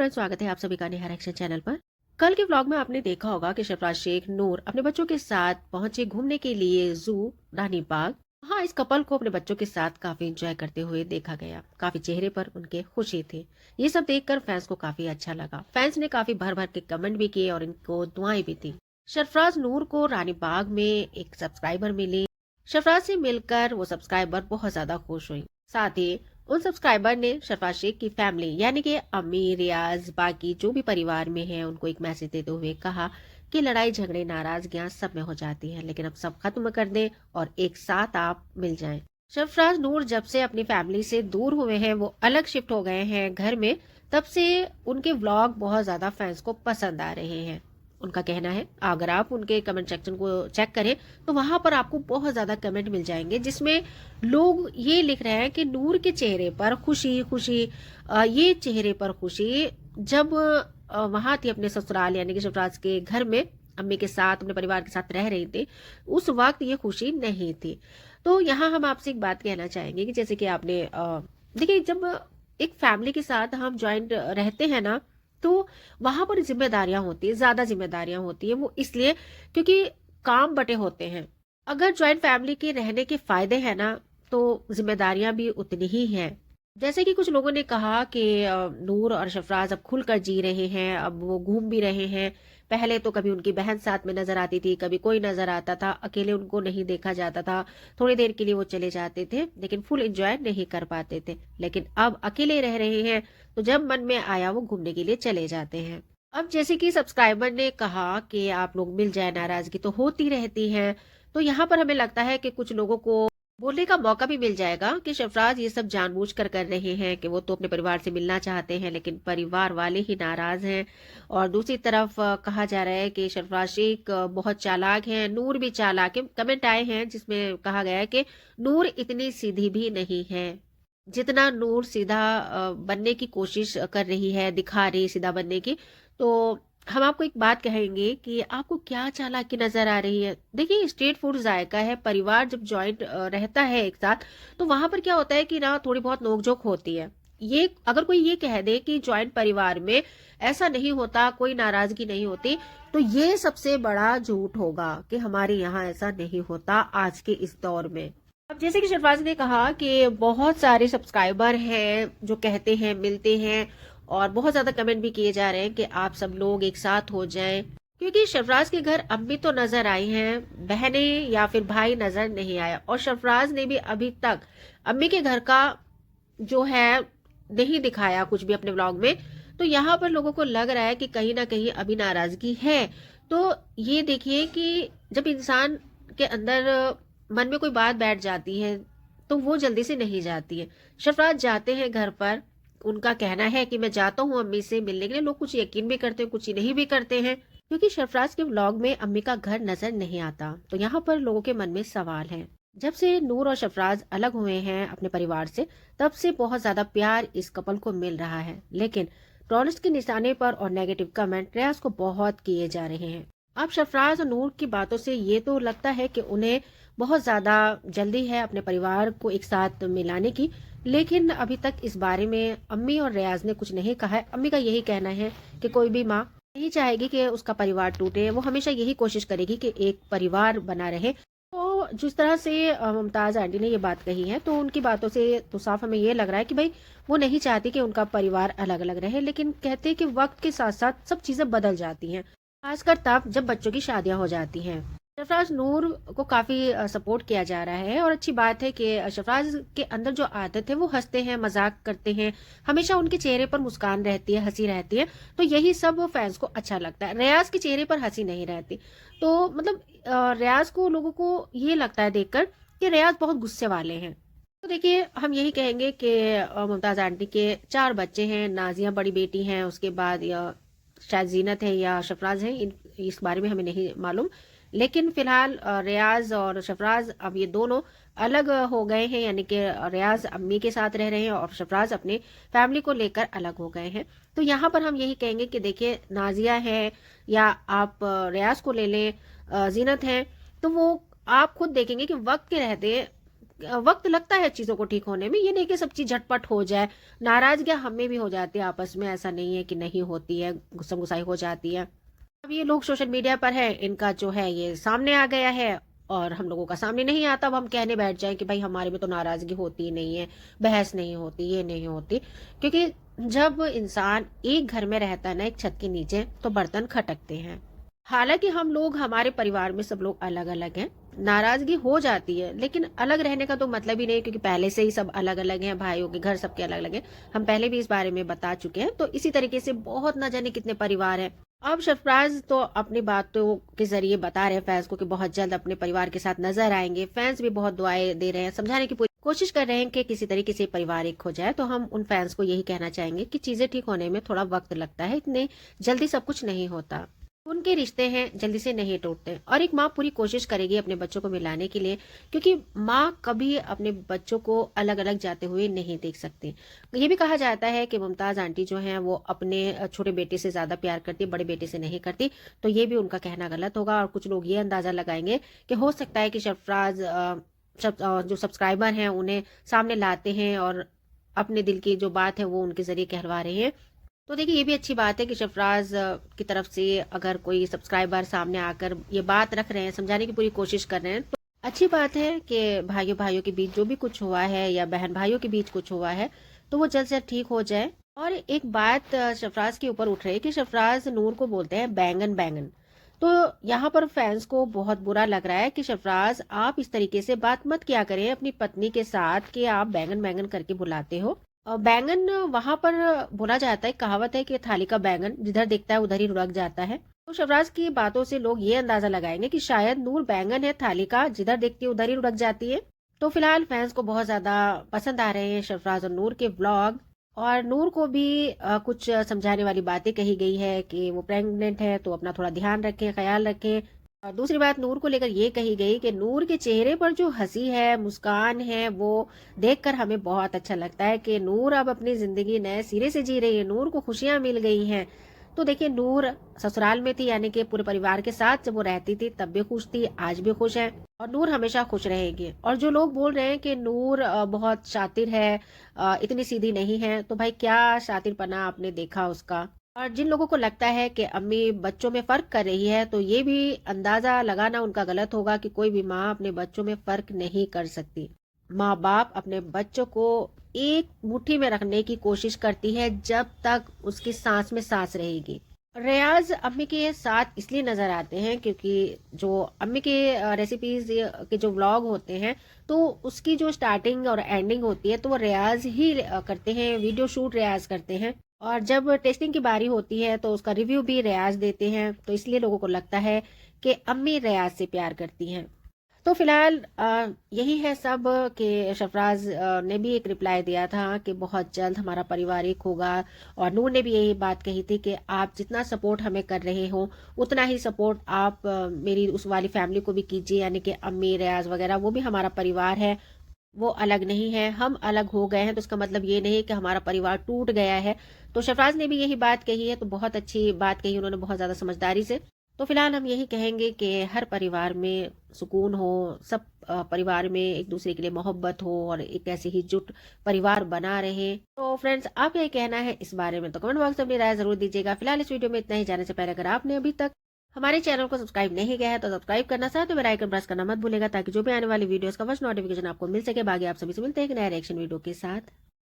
Friends, स्वागत है आप सभी का निहार एक्शन चैनल पर। कल के व्लॉग में आपने देखा होगा कि सरफराज शेख नूर अपने बच्चों के साथ पहुंचे घूमने के लिए जू रानी बाग। हाँ, इस कपल को अपने बच्चों के साथ काफी एंजॉय करते हुए देखा गया। काफी चेहरे पर उनके खुशी थी। ये सब देखकर फैंस को काफी अच्छा लगा। फैंस ने काफी भर भर के कमेंट भी किए और इनको दुआएं भी दी। सरफराज नूर को रानी बाग में एक सब्सक्राइबर मिली। सरफराज से मिलकर वो सब्सक्राइबर बहुत ज्यादा खुश हुई। साथ ही उन सब्सक्राइबर ने सरफराज शेख की फैमिली यानी कि अम्मी, रियाज, बाकी जो भी परिवार में है उनको एक मैसेज देते हुए कहा कि लड़ाई झगड़े नाराजगियां सब में हो जाती हैं, लेकिन अब सब खत्म कर दें और एक साथ आप मिल जाएं। सरफराज नूर जब से अपनी फैमिली से दूर हुए हैं, वो अलग शिफ्ट हो गए हैं घर में, तब से उनके व्लॉग बहुत ज्यादा फैंस को पसंद आ रहे हैं। उनका कहना है, अगर आप उनके कमेंट सेक्शन को चेक करें तो वहां पर आपको बहुत ज्यादा कमेंट मिल जाएंगे जिसमें लोग ये लिख रहे हैं कि नूर के चेहरे पर खुशी खुशी, ये चेहरे पर खुशी जब वहां थी अपने ससुराल यानी कि शिवराज के घर में अम्मी के साथ अपने परिवार के साथ रह रही थी, उस वक्त ये खुशी नहीं थी। तो यहाँ हम आपसे एक बात कहना चाहेंगे कि जैसे कि आपने देखिए, जब एक फैमिली के साथ हम ज्वाइंट रहते हैं ना, तो वहां पर जिम्मेदारियां होती है, ज्यादा जिम्मेदारियां होती है। वो इसलिए क्योंकि काम बटे होते हैं। अगर ज्वाइंट फैमिली के रहने के फायदे हैं ना, तो जिम्मेदारियां भी उतनी ही हैं। जैसे कि कुछ लोगों ने कहा कि नूर और शफराज अब खुलकर जी रहे हैं, अब वो घूम भी रहे हैं। पहले तो कभी उनकी बहन साथ में नजर आती थी, कभी कोई नजर आता था, अकेले उनको नहीं देखा जाता था। थोड़ी देर के लिए वो चले जाते थे, लेकिन फुल एंजॉय नहीं कर पाते थे। लेकिन अब अकेले रह रहे हैं, तो जब मन में आया वो घूमने के लिए चले जाते हैं। अब जैसे कि सब्सक्राइबर ने कहा कि आप लोग मिल जाए, नाराजगी तो होती रहती है। तो यहाँ पर हमें लगता है कि कुछ लोगों को बोलने का मौका भी मिल जाएगा कि सरफराज ये सब जानबूझकर कर रहे हैं, कि वो तो अपने परिवार से मिलना चाहते हैं लेकिन परिवार वाले ही नाराज हैं। और दूसरी तरफ कहा जा रहा है कि सरफराज शेख बहुत चालाक हैं, नूर भी चालाक है। कमेंट आए हैं जिसमें कहा गया है कि नूर इतनी सीधी भी नहीं है जितना नूर सीधा बनने की कोशिश कर रही है, दिखा रही सीधा बनने की। तो हम आपको एक बात कहेंगे कि आपको क्या चालाकी नजर आ रही है। देखिए, स्ट्रीट फूड जायका है। परिवार जब जॉइंट रहता है एक साथ, तो वहां पर क्या होता है कि ना थोड़ी बहुत नोकझोंक होती है। ये अगर कोई ये कह दे कि जॉइंट परिवार में ऐसा नहीं होता, कोई नाराजगी नहीं होती, तो ये सबसे बड़ा झूठ होगा कि हमारे यहाँ ऐसा नहीं होता आज के इस दौर में। अब जैसे कि शरफराज ने कहा कि बहुत सारे सब्सक्राइबर हैं जो कहते हैं मिलते हैं, और बहुत ज्यादा कमेंट भी किए जा रहे हैं कि आप सब लोग एक साथ हो जाएं, क्योंकि सरफराज के घर अम्मी तो नजर आई हैं, बहनें या फिर भाई नजर नहीं आया। और सरफराज ने भी अभी तक अम्मी के घर का जो है नहीं दिखाया कुछ भी अपने व्लॉग में। तो यहाँ पर लोगों को लग रहा है कि कहीं ना कहीं अभी नाराजगी है। तो ये देखिए कि जब इंसान के अंदर मन में कोई बात बैठ जाती है तो वो जल्दी से नहीं जाती है। सरफराज जाते हैं घर पर, उनका कहना है कि मैं जाता हूँ अम्मी से मिलने के लिए। लोग कुछ यकीन भी करते हैं, कुछ ही नहीं भी करते हैं, क्योंकि सरफराज के व्लॉग में अम्मी का घर नजर नहीं आता। तो यहाँ पर लोगों के मन में सवाल है। जब से नूर और सरफराज अलग हुए हैं अपने परिवार से, तब से बहुत ज्यादा प्यार इस कपल को मिल रहा है, लेकिन ट्रोल्स के निशाने पर और नेगेटिव कमेंट रियाज को बहुत किए जा रहे हैं। अब सरफराज और नूर की बातों से ये तो लगता है कि उन्हें बहुत ज्यादा जल्दी है अपने परिवार को एक साथ मिलाने की, लेकिन अभी तक इस बारे में अम्मी और रियाज ने कुछ नहीं कहा है। अम्मी का यही कहना है कि कोई भी माँ नहीं चाहेगी कि उसका परिवार टूटे, वो हमेशा यही कोशिश करेगी कि एक परिवार बना रहे। तो जिस तरह से मुमताज आंटी ने ये बात कही है, तो उनकी बातों से तो साफ हमें ये लग रहा है कि भाई वो नहीं चाहती कि उनका परिवार अलग अलग रहे, लेकिन कहते हैं कि वक्त के साथ साथ सब चीजें बदल जाती हैं, खासकर तब जब बच्चों की शादियां हो जाती हैं। सरफराज नूर को काफी सपोर्ट किया जा रहा है, और अच्छी बात है कि सरफराज के अंदर जो आदत है वो हंसते हैं, मजाक करते हैं, हमेशा उनके चेहरे पर मुस्कान रहती है, हंसी रहती है। तो यही सब फैंस को अच्छा लगता है। रियाज के चेहरे पर हंसी नहीं रहती। तो मतलब रियाज को, लोगों को ये लगता है देखकर कि रियाज बहुत गुस्से वाले हैं। तो देखिए, हम यही कहेंगे कि मुमताज आंटी के 4 बच्चे हैं। नाजिया बड़ी बेटी हैं, उसके बाद या शायद जीनत है या शफराज है, इस बारे में हमें नहीं मालूम। लेकिन फिलहाल रियाज और शफराज अब ये दोनों अलग हो गए हैं, यानी कि रियाज अम्मी के साथ रह रहे हैं और शफराज अपने फैमिली को लेकर अलग हो गए हैं। तो यहाँ पर हम यही कहेंगे कि देखिए, नाजिया है या आप रियाज को ले लें, जीनत है, तो वो आप खुद देखेंगे कि वक्त के रहते वक्त लगता है चीजों को ठीक होने में, ये नहीं कि सब चीज झटपट हो जाए। नाराजगियां हमें भी हो जाती है आपस में, ऐसा नहीं है कि नहीं होती है, गुस्सा गुसाई हो जाती है। अब ये लोग सोशल मीडिया पर है, इनका जो है ये सामने आ गया है और हम लोगों का सामने नहीं आता। अब हम कहने बैठ जाएं कि भाई हमारे में तो नाराजगी होती ही नहीं है, बहस नहीं होती, ये नहीं होती। क्योंकि जब इंसान एक घर में रहता है ना, एक छत के नीचे, तो बर्तन खटकते हैं। हालांकि हम लोग, हमारे परिवार में सब लोग अलग अलग हैं, नाराजगी हो जाती है, लेकिन अलग रहने का तो मतलब ही नहीं, क्योंकि पहले से ही सब अलग अलग हैं, भाइयों के घर सबके अलग अलग हैं। हम पहले भी इस बारे में बता चुके हैं। तो इसी तरीके से बहुत न जाने कितने परिवार हैं। अब सरफराज तो अपनी बातों के जरिए बता रहे हैं फैंस को कि बहुत जल्द अपने परिवार के साथ नजर आएंगे। फैंस भी बहुत दुआएं दे रहे हैं, समझाने की पूरी कोशिश कर रहे हैं कि किसी तरीके से परिवार एक हो जाए। तो हम उन फैंस को यही कहना चाहेंगे कि चीजें ठीक होने में थोड़ा वक्त लगता है, इतने जल्दी सब कुछ नहीं होता। उनके रिश्ते हैं जल्दी से नहीं टूटते, और एक माँ पूरी कोशिश करेगी अपने बच्चों को मिलाने के लिए, क्योंकि माँ कभी अपने बच्चों को अलग अलग जाते हुए नहीं देख सकती। ये भी कहा जाता है कि मुमताज आंटी जो हैं वो अपने छोटे बेटे से ज्यादा प्यार करती, बड़े बेटे से नहीं करती। तो ये भी उनका कहना गलत होगा, और कुछ लोग ये अंदाजा लगाएंगे कि हो सकता है कि सरफराज जो सब्सक्राइबर हैं उन्हें सामने लाते हैं और अपने दिल की जो बात है वो उनके जरिए कहलवा रहे हैं। तो देखिए, ये भी अच्छी बात है कि सरफराज की तरफ से अगर कोई सब्सक्राइबर सामने आकर ये बात रख रहे हैं, समझाने की पूरी कोशिश कर रहे हैं, तो अच्छी बात है कि भाइयों भाइयों के बीच जो भी कुछ हुआ है या बहन भाइयों के बीच कुछ हुआ है तो वो जल्द से जल्द ठीक हो जाए। और एक बात सरफराज के ऊपर उठ रही है कि सरफराज नूर को बोलते हैं बैंगन बैंगन। तो यहाँ पर फैंस को बहुत बुरा लग रहा है कि सरफराज, आप इस तरीके से बात मत किया करें अपनी पत्नी के साथ कि आप बैंगन बैंगन करके बुलाते हो। बैंगन वहां पर बोला जाता है, कहावत है कि थाली का बैंगन जिधर दिखता है उधर ही लुढ़क जाता है। तो शबराज की बातों से लोग ये अंदाजा लगाएंगे कि शायद नूर बैंगन है थाली का, जिधर दिखती है उधर ही लुढ़क जाती है। तो फिलहाल फैंस को बहुत ज्यादा पसंद आ रहे हैं सरफराज और नूर के व्लॉग। और नूर को भी कुछ समझाने वाली बातें कही गई है कि वो प्रेग्नेंट है तो अपना थोड़ा ध्यान रखें, ख्याल रखें। और दूसरी बात नूर को लेकर ये कही गई कि नूर के चेहरे पर जो हंसी है, मुस्कान है, वो देखकर हमें बहुत अच्छा लगता है कि नूर अब अपनी जिंदगी नए सिरे से जी रही है, नूर को खुशियां मिल गई हैं। तो देखिए, नूर ससुराल में थी, यानी कि पूरे परिवार के साथ जब वो रहती थी तब भी खुश थी, आज भी खुश है, और नूर हमेशा खुश रहेगी। और जो लोग बोल रहे हैं कि नूर बहुत शातिर है, इतनी सीधी नहीं है, तो भाई क्या शातिरपना आपने देखा उसका। और जिन लोगों को लगता है कि अम्मी बच्चों में फर्क कर रही है, तो ये भी अंदाजा लगाना उनका गलत होगा कि कोई भी माँ अपने बच्चों में फर्क नहीं कर सकती। माँ बाप अपने बच्चों को एक मुट्ठी में रखने की कोशिश करती है जब तक उसकी सांस में सांस रहेगी। रियाज अम्मी के साथ इसलिए नजर आते हैं क्योंकि जो अम्मी के रेसिपीज के जो व्लॉग होते हैं, तो उसकी जो स्टार्टिंग और एंडिंग होती है तो वो रियाज ही करते हैं, वीडियो शूट रियाज करते हैं। और जब टेस्टिंग की बारी होती है तो उसका रिव्यू भी रियाज देते हैं। तो इसलिए लोगों को लगता है कि अम्मी रियाज से प्यार करती हैं। तो फिलहाल यही है सब कि सरफराज ने भी एक रिप्लाई दिया था कि बहुत जल्द हमारा परिवार एक होगा। और नूर ने भी यही बात कही थी कि आप जितना सपोर्ट हमें कर रहे हो उतना ही सपोर्ट आप मेरी उस वाली फैमिली को भी कीजिए, यानी कि अम्मी रियाज वगैरह, वो भी हमारा परिवार है, वो अलग नहीं है। हम अलग हो गए हैं तो इसका मतलब ये नहीं कि हमारा परिवार टूट गया है। तो सरफराज ने भी यही बात कही है, तो बहुत अच्छी बात कही उन्होंने, बहुत ज्यादा समझदारी से। तो फिलहाल हम यही कहेंगे कि हर परिवार में सुकून हो, सब परिवार में एक दूसरे के लिए मोहब्बत हो और एक ऐसे ही जुट परिवार बना रहे। तो फ्रेंड्स, आप क्या कहना है इस बारे में तो कमेंट बॉक्स में अपनी राय जरूर दीजिएगा। फिलहाल इस वीडियो में इतना ही। जाने से पहले अगर आपने अभी तक हमारे चैनल को सब्सक्राइब नहीं किया है तो सब्सक्राइब करना, साथ में बेल आइकन प्रेस करना मत भूलेगा, ताकि जो भी आने वाली वीडियोस का फर्स्ट नोटिफिकेशन आपको मिल सके। बाकी आप सभी से मिलते हैं एक नया रिएक्शन वीडियो के साथ।